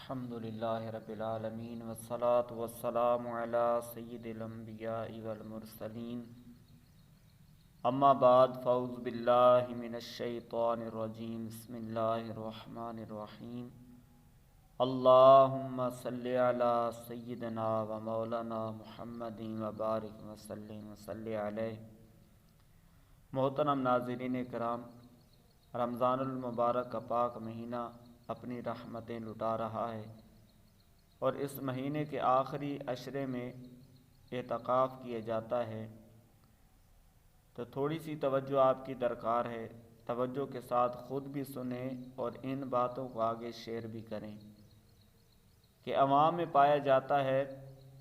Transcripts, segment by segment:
الحمدللہ رب العالمین والصلاة والسلام علی سید الانبیاء والمرسلین اما بعد فاعوذ باللہ من الشیطان الرجیم بسم اللہ الرحمن الرحیم اللہم صلی علی سیدنا و مولانا محمد وبارک وسلم وصلی علیہ۔ محترم ناظرین کرام، رمضان المبارک کا پاک مہینہ اپنی رحمتیں لٹا رہا ہے اور اس مہینے کے آخری عشرے میں اعتکاف کیا جاتا ہے، تو تھوڑی سی توجہ آپ کی درکار ہے۔ توجہ کے ساتھ خود بھی سنیں اور ان باتوں کو آگے شیئر بھی کریں کہ عوام میں پایا جاتا ہے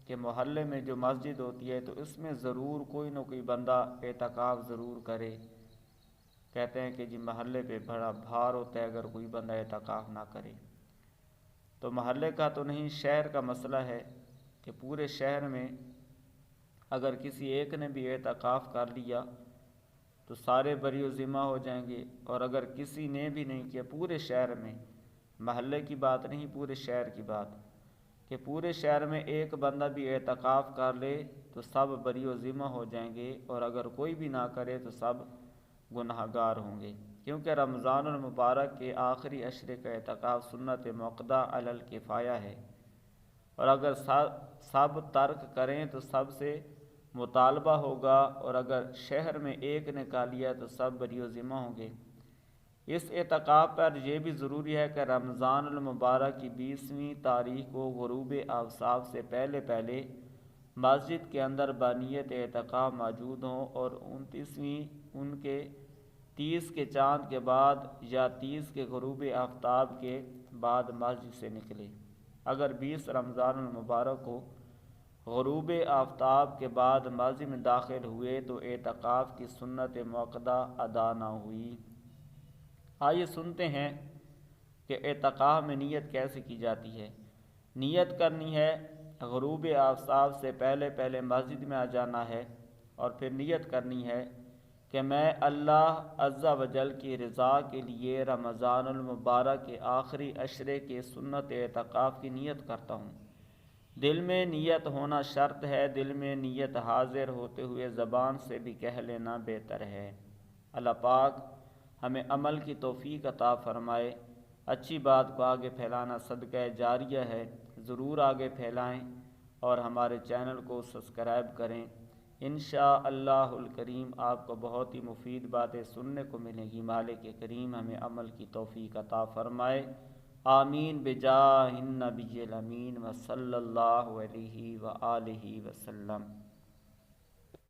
کہ محلے میں جو مسجد ہوتی ہے تو اس میں ضرور کوئی نہ کوئی بندہ اعتکاف ضرور کرے۔ کہتے ہیں کہ جی محلے پہ بڑا بھار ہوتا ہے اگر کوئی بندہ اعتکاف نہ کرے۔ تو محلے کا تو نہیں، شہر کا مسئلہ ہے کہ پورے شہر میں اگر کسی ایک نے بھی اعتکاف کر لیا تو سارے بری و ذمہ ہو جائیں گے، اور اگر کسی نے بھی نہیں کیا پورے شہر میں، محلے کی بات نہیں پورے شہر کی بات، کہ پورے شہر میں ایک بندہ بھی اعتکاف کر لے تو سب بری و ذمہ ہو جائیں گے، اور اگر کوئی بھی نہ کرے تو سب گناہ گار ہوں گے، کیونکہ رمضان المبارک کے آخری عشرے کا اعتکاف سنت موقدہ علی الکفایہ ہے، اور اگر سب ترک کریں تو سب سے مطالبہ ہوگا، اور اگر شہر میں ایک نے کر لیا تو سب بری و ذمہ ہوں گے۔ اس اعتکاف پر یہ بھی ضروری ہے کہ رمضان المبارک کی 20ویں تاریخ کو غروب آفتاب سے پہلے مسجد کے اندر بنیت اعتکاف موجود ہوں، اور 29ویں ان کے 30 کے چاند کے بعد یا 30 کے غروب آفتاب کے بعد مسجد سے نکلے۔ اگر 20 رمضان المبارک کو غروب آفتاب کے بعد مسجد میں داخل ہوئے تو اعتکاف کی سنت موقدہ ادا نہ ہوئی۔ آئیے سنتے ہیں کہ اعتکاف میں نیت کیسے کی جاتی ہے۔ نیت کرنی ہے، غروب آفتاب سے پہلے مسجد میں آ جانا ہے، اور پھر نیت کرنی ہے کہ میں اللہ عز و جل کی رضا کے لیے رمضان المبارک کے آخری عشرے کے سنت اعتکاف کی نیت کرتا ہوں۔ دل میں نیت ہونا شرط ہے، دل میں نیت حاضر ہوتے ہوئے زبان سے بھی کہہ لینا بہتر ہے۔ اللہ پاک ہمیں عمل کی توفیق عطا فرمائے۔ اچھی بات کو آگے پھیلانا صدقہ جاریہ ہے، ضرور آگے پھیلائیں اور ہمارے چینل کو سبسکرائب کریں۔ انشاءاللہ الکریم آپ کو بہت ہی مفید باتیں سننے کو ملیں گی۔ مالک کریم ہمیں عمل کی توفیق عطا فرمائے، آمین بجاہ النبی الامین وصلی اللہ علیہ وآلہ وسلم۔